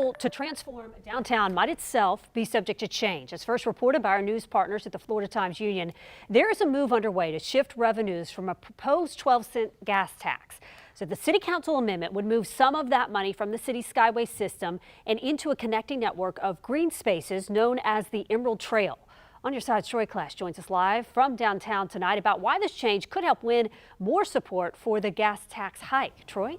To transform downtown might itself be subject to change. As first reported by our news partners at the Florida Times-Union, there is a move underway to shift revenues from a proposed 12-cent gas tax. So the city council amendment would move some of that money from the city's Skyway system and into a connecting network of green spaces known as the Emerald Trail. On Your Side, Troy Clash joins us live from downtown tonight about why this change could help win more support for the gas tax hike. Troy?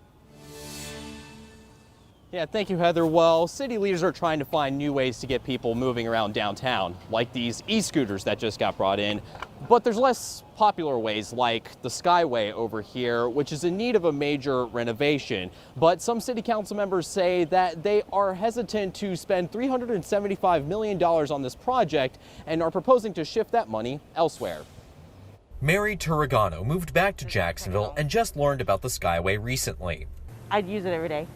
Yeah, thank you, Heather. Well, city leaders are trying to find new ways to get people moving around downtown, like these e-scooters that just got brought in. But there's less popular ways, like the Skyway over here, which is in need of a major renovation. But some city council members say that they are hesitant to spend $375 million on this project and are proposing to shift that money elsewhere. Mary Turrigano moved back to Jacksonville and just learned about the Skyway recently. I'd use it every day.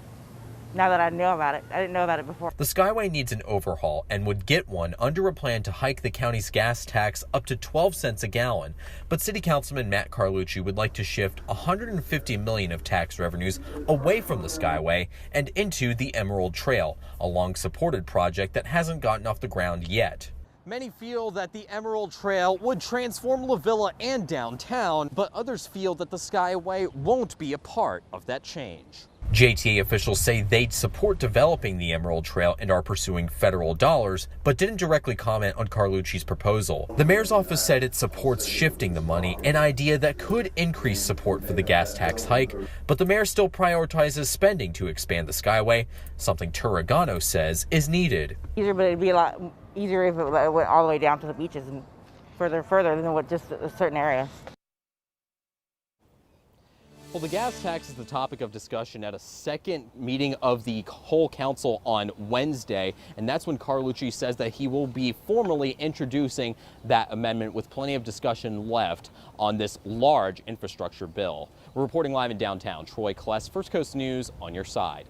Now that I know about it. I didn't know about it before. The Skyway needs an overhaul and would get one under a plan to hike the county's gas tax up to 12 cents a gallon. But City Councilman Matt Carlucci would like to shift $150 million of tax revenues away from the Skyway and into the Emerald Trail, a long-supported project that hasn't gotten off the ground yet. Many feel that the Emerald Trail would transform La Villa and downtown, but others feel that the Skyway won't be a part of that change. JTA officials say they'd support developing the Emerald Trail and are pursuing federal dollars, but didn't directly comment on Carlucci's proposal. The mayor's office said it supports shifting the money, an idea that could increase support for the gas tax hike, but the mayor still prioritizes spending to expand the Skyway, something Turrigano says is needed. Easier, but it'd be a lot easier if it went all the way down to the beaches and further than what just a certain area. Well, the gas tax is the topic of discussion at a second meeting of the whole council on Wednesday, and that's when Carlucci says that he will be formally introducing that amendment with plenty of discussion left on this large infrastructure bill. We're reporting live in downtown. Troy Kless, First Coast News, On Your Side.